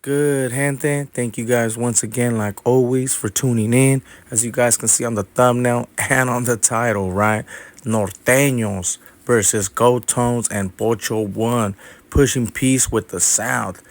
Good, gente? Thank you guys once again, like always, for tuning in. As you guys can see on the thumbnail and on the title, right? Nortenos versus Goldtoes and POCHO1, pushing peace with the South.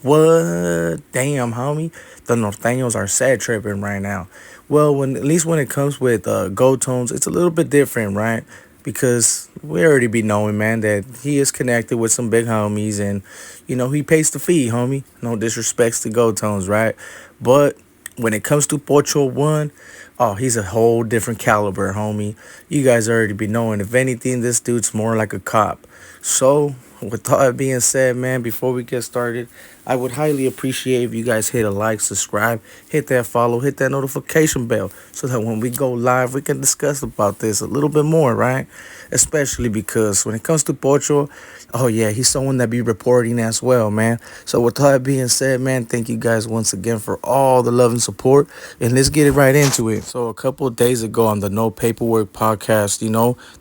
What? Damn, homie. The Norteños are sad tripping right now. Well, at least when it comes with gold tones, it's a little bit different, right? Because we already be knowing, man, that he is connected with some big homies, and he pays the fee, homie. No disrespects to gold tones, right? But when it comes to Pocho One, oh, he's a whole different caliber, homie. You guys already be knowing. If anything, this dude's more like a cop. So, with all that being said, man, before we get started, I would highly appreciate if you guys hit a like, subscribe, hit that follow, hit that notification bell, so that when we go live, we can discuss about this a little bit more, right? Especially because when it comes to Pocho, oh yeah, he's someone that be reporting as well, man. So with all that being said, man, thank you guys once again for all the love and support, and let's get it right into it. So a couple of days ago on the No Paperwork podcast,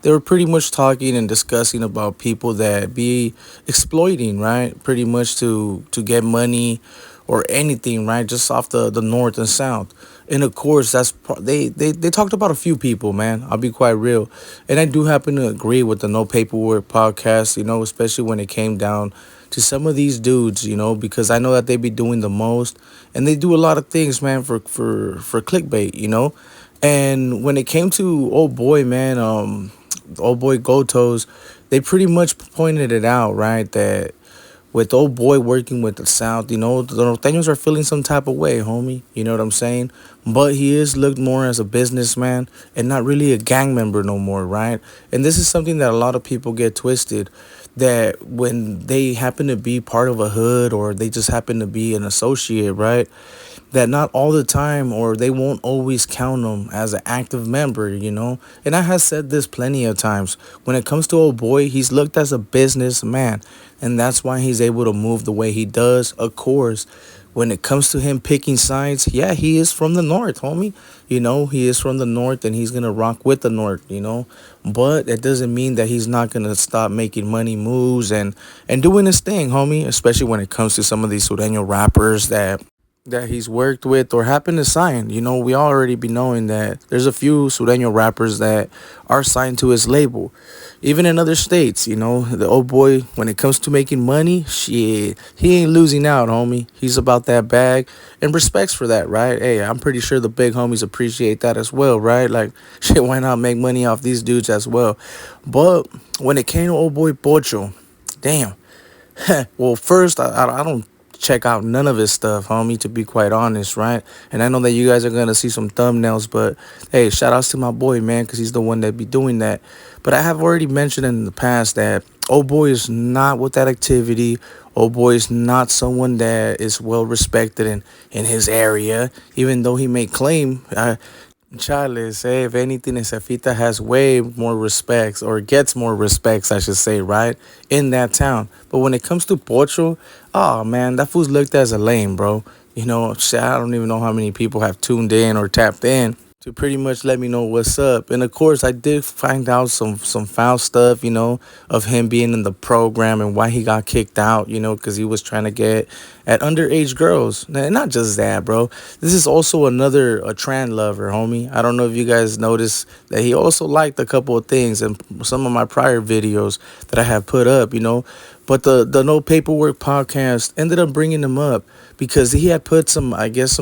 they were pretty much talking and discussing about people that be exploiting, right? Pretty much to get money or anything, right? Just off the north and south. And of course, they talked about a few people, man. I'll be quite real, and I do happen to agree with the No Paperwork podcast, especially when it came down to some of these dudes, because I know that they be doing the most, and they do a lot of things, man, for clickbait, And when it came to old boy, man, old boy Goldtoes, they pretty much pointed it out, right? That with old boy working with the South, the Nortenos are feeling some type of way, homie. You know what I'm saying? But he is looked more as a businessman and not really a gang member no more, right? And this is something that a lot of people get twisted. That when they happen to be part of a hood or they just happen to be an associate, right? That not all the time or they won't always count them as an active member. And I have said this plenty of times. When it comes to old boy, he's looked as a businessman, and that's why he's able to move the way he does. Of course, when it comes to him picking sides, yeah, he is from the north, homie. He is from the north and he's gonna rock with the north. But it doesn't mean that he's not gonna stop making money moves and doing his thing, homie. Especially when it comes to some of these Sureño rappers that he's worked with or happened to sign. We already be knowing that there's a few Sureño rappers that are signed to his label. Even in other states, the old boy, when it comes to making money, shit, he ain't losing out, homie. He's about that bag and respects for that, right? Hey, I'm pretty sure the big homies appreciate that as well, right? Like, shit, why not make money off these dudes as well? But when it came to old boy Pocho, damn. Well, first, I don't check out none of his stuff, homie, to be quite honest, right? And I know that you guys are going to see some thumbnails, but hey, shout outs to my boy, man, because he's the one that be doing that. But I have already mentioned in the past that old boy is not with that activity. Old boy is not someone that is well respected in his area, even though he may claim. Charles, say if anything, Cefita has way more respects or gets more respects, I should say, right, in that town. But when it comes to Pocho, oh man, that fool's looked as a lame, bro. Shit, I don't even know how many people have tuned in or tapped in to pretty much let me know what's up. And of course, I did find out some foul stuff, of him being in the program and why he got kicked out, because he was trying to get at underage girls. And not just that, bro. This is also a trans lover, homie. I don't know if you guys noticed that he also liked a couple of things in some of my prior videos that I have put up, But the No Paperwork podcast ended up bringing him up because he had put some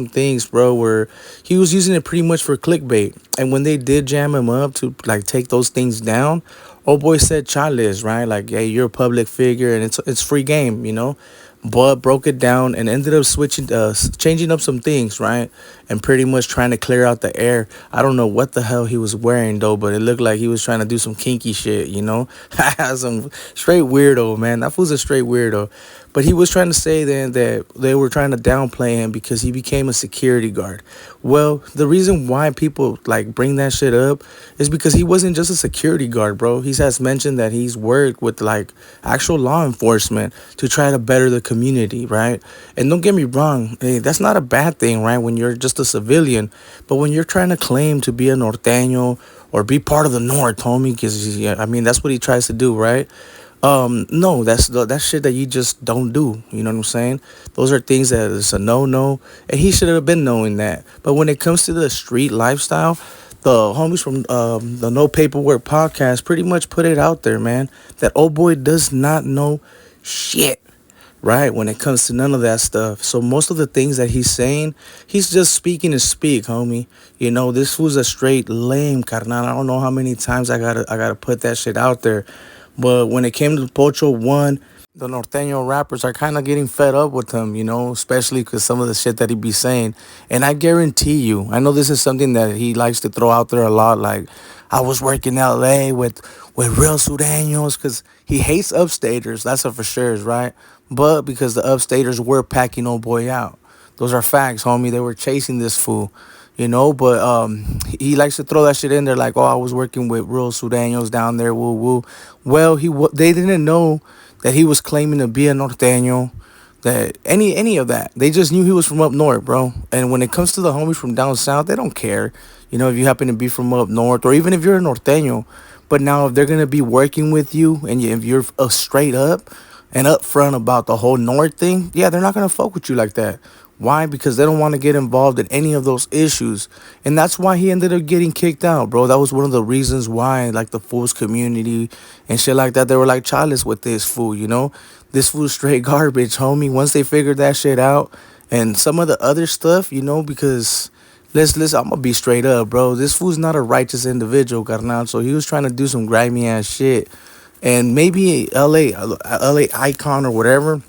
things, bro, where he was using it pretty much for clickbait. And when they did jam him up to like take those things down, old boy said Charles, right? Like, hey, you're a public figure and it's free game. But broke it down and ended up changing up some things, right? And pretty much trying to clear out the air. I don't know what the hell he was wearing, though, but it looked like he was trying to do some kinky shit, Some straight weirdo, man. That fool's a straight weirdo. But he was trying to say then that they were trying to downplay him because he became a security guard. Well, the reason why people like bring that shit up is because he wasn't just a security guard, bro. He has mentioned that he's worked with like actual law enforcement to try to better the community, right? And don't get me wrong, hey, that's not a bad thing, right? When you're just a civilian, but when you're trying to claim to be a Norteño or be part of the North, homie, because I mean that's what he tries to do, right? No, that's shit that you just don't do. You know what I'm saying? Those are things that is a no, and he should have been knowing that. But when it comes to the street lifestyle, the homies from the No Paperwork podcast pretty much put it out there, man. That old boy does not know shit, right? When it comes to none of that stuff. So most of the things that he's saying, he's just speaking to speak, homie. You know, this was a straight lame, carnal. I don't know how many times I gotta put that shit out there. But when it came to POCHO1, the Norteño rappers are kind of getting fed up with him, you know, especially because some of the shit that he be saying. And I guarantee you, I know this is something that he likes to throw out there a lot. Like, I was working in LA with real Sureños because he hates upstaters. That's a for sure, right? But because the upstaters were packing old boy out. Those are facts, homie. They were chasing this fool, you know. But he likes to throw that shit in there, like, oh, I was working with real Sureños down there, woo woo. Well, they didn't know that he was claiming to be a Norteño, that any of that. They just knew he was from up north, bro. And when it comes to the homies from down south, they don't care, you know, if you happen to be from up north or even if you're a Norteño. But now if they're gonna be working with you and if you're straight up and upfront about the whole North thing, yeah, they're not gonna fuck with you like that. Why? Because they don't want to get involved in any of those issues. And that's why he ended up getting kicked out, bro. That was one of the reasons why, like, the fool's community and shit like that, they were like, childless with this fool, you know? This fool's straight garbage, homie. Once they figured that shit out and some of the other stuff, you know, because I'm gonna be straight up, bro. This fool's not a righteous individual, carnal. So he was trying to do some grimy ass shit. And maybe LA icon or whatever,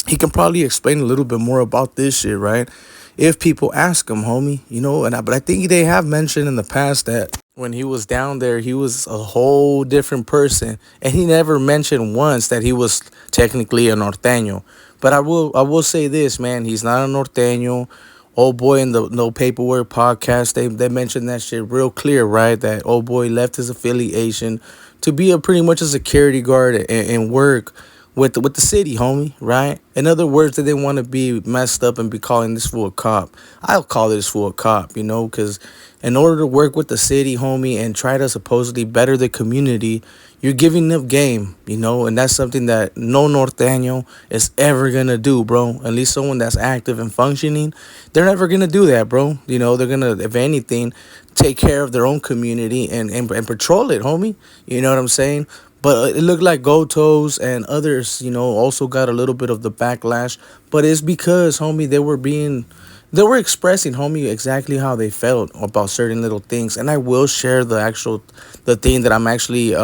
he can probably explain a little bit more about this shit, right? If people ask him, homie, you know. But I think they have mentioned in the past that when he was down there, he was a whole different person, and he never mentioned once that he was technically a norteño. But I will say this, man, he's not a norteño. Old boy in the No Paperwork podcast, they mentioned that shit real clear, right? That old boy left his affiliation to be a pretty much a security guard and work with the city, homie, right? In other words, they didn't want to be messed up and be calling this fool a cop. I'll call this fool a cop, you know, because in order to work with the city, homie, and try to supposedly better the community, you're giving up game, you know, and that's something that no Norteño is ever gonna do, bro. At least someone that's active and functioning, they're never gonna do that, bro. You know, they're gonna, if anything, take care of their own community and patrol it, homie. You know what I'm saying? But it looked like Goldtoes and others, you know, also got a little bit of the backlash. But it's because, homie, they were expressing, homie, exactly how they felt about certain little things. And I will share the thing that I'm actually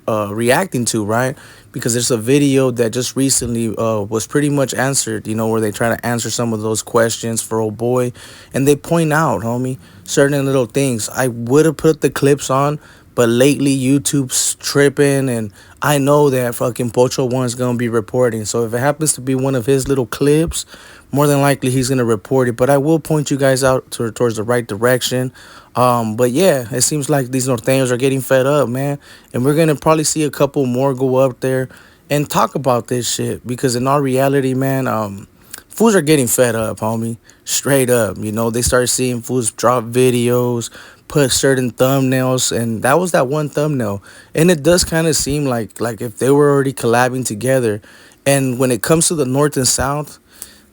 reacting to, right? Because there's a video that just recently was pretty much answered, you know, where they try to answer some of those questions for old boy. And they point out, homie, certain little things. I would have put the clips on, but lately YouTube's tripping, and I know that fucking POCHO1 is gonna be reporting. So if it happens to be one of his little clips, more than likely he's gonna report it. But I will point you guys out towards the right direction. But yeah, it seems like these Norteños are getting fed up, man, and we're gonna probably see a couple more go up there and talk about this shit because in our reality, man, fools are getting fed up, homie. Straight up, you know, they start seeing fools drop videos, put certain thumbnails, and that was that one thumbnail. And it does kind of seem like if they were already collabing together. And when it comes to the North and South,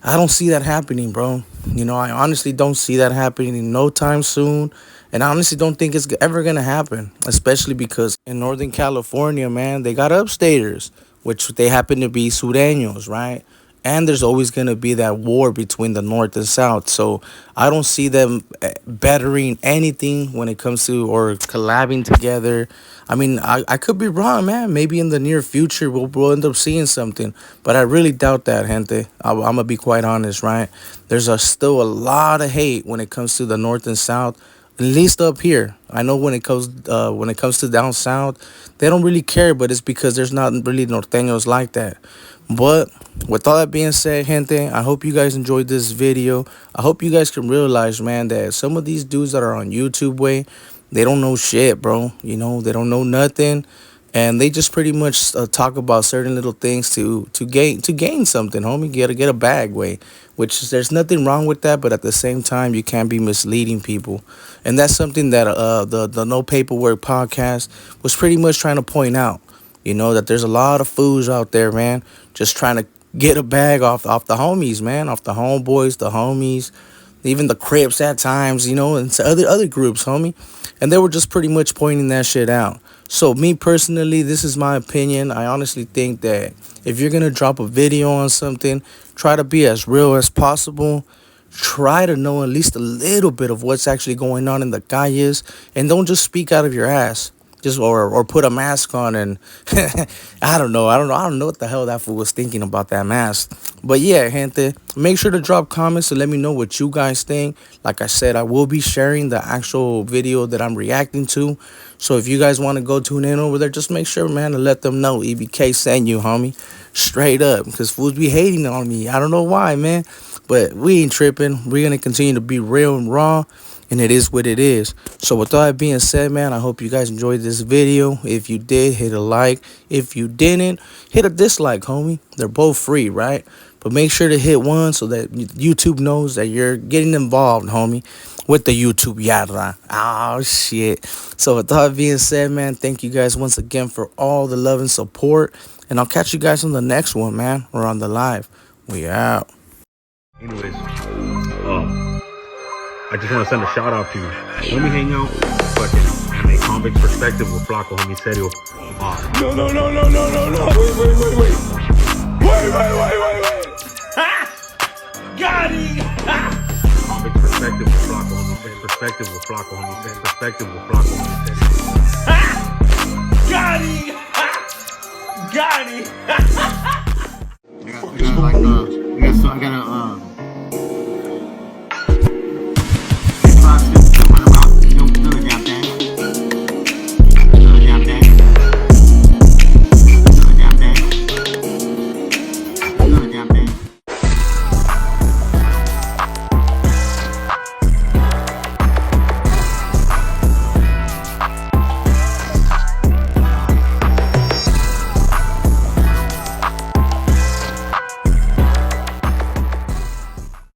I don't see that happening, bro. You know, I honestly don't see that happening in no time soon. And I honestly don't think it's ever going to happen, especially because in Northern California, man, they got upstaters, which they happen to be Sureños, right? And there's always going to be that war between the North and South. So I don't see them bettering anything when it comes to or collabing together. I mean, I could be wrong, man. Maybe in the near future, we'll end up seeing something. But I really doubt that, gente. I'm going to be quite honest, right? There's still a lot of hate when it comes to the North and South. At least up here, I know when it comes to down south, they don't really care, but it's because there's not really norteños like that. But with all that being said, gente, I hope you guys enjoyed this video. I hope you guys can realize, man, that some of these dudes that are on YouTube way, they don't know shit, bro. You know, they don't know nothing, and they just pretty much talk about certain little things to gain something, homie. Get a bag way, which there's nothing wrong with that, but at the same time, you can't be misleading people, and that's something that the No Paperwork podcast was pretty much trying to point out. You know that there's a lot of fools out there, man, just trying to get a bag off the homies, man, off the homeboys, the homies, even the Crips at times, you know, and to other groups, homie. And they were just pretty much pointing that shit out. So me personally, this is my opinion. I honestly think that if you're gonna drop a video on something, try to be as real as possible. Try to know at least a little bit of what's actually going on in the calles, and don't just speak out of your ass. Just or put a mask on and I don't know what the hell that fool was thinking about that mask. But yeah, gente, make sure to drop comments to let me know what you guys think. Like I said, I will be sharing the actual video that I'm reacting to. So if you guys want to go tune in over there, just make sure, man, to let them know E.B.K sent you, homie. Straight up, because fools be hating on me. I don't know why, man. But we ain't tripping. We're going to continue to be real and raw. And it is what it is. So with all that being said, man, I hope you guys enjoyed this video. If you did, hit a like. If you didn't, hit a dislike, homie. They're both free, right? But make sure to hit one so that YouTube knows that you're getting involved, homie, with the YouTube yada. Oh, shit. So with all that being said, man, thank you guys once again for all the love and support. And I'll catch you guys on the next one, man. We're on the live. We out. Anyways, I just want to send a shout out to let me hang out fucking in a convict perspective with Flaco, homie, serio. No. Wait. Got it! Convict perspective with Flaco, homie. Perspective with Flaco, homie. Perspective with Flaco, homie. Got it! Got it!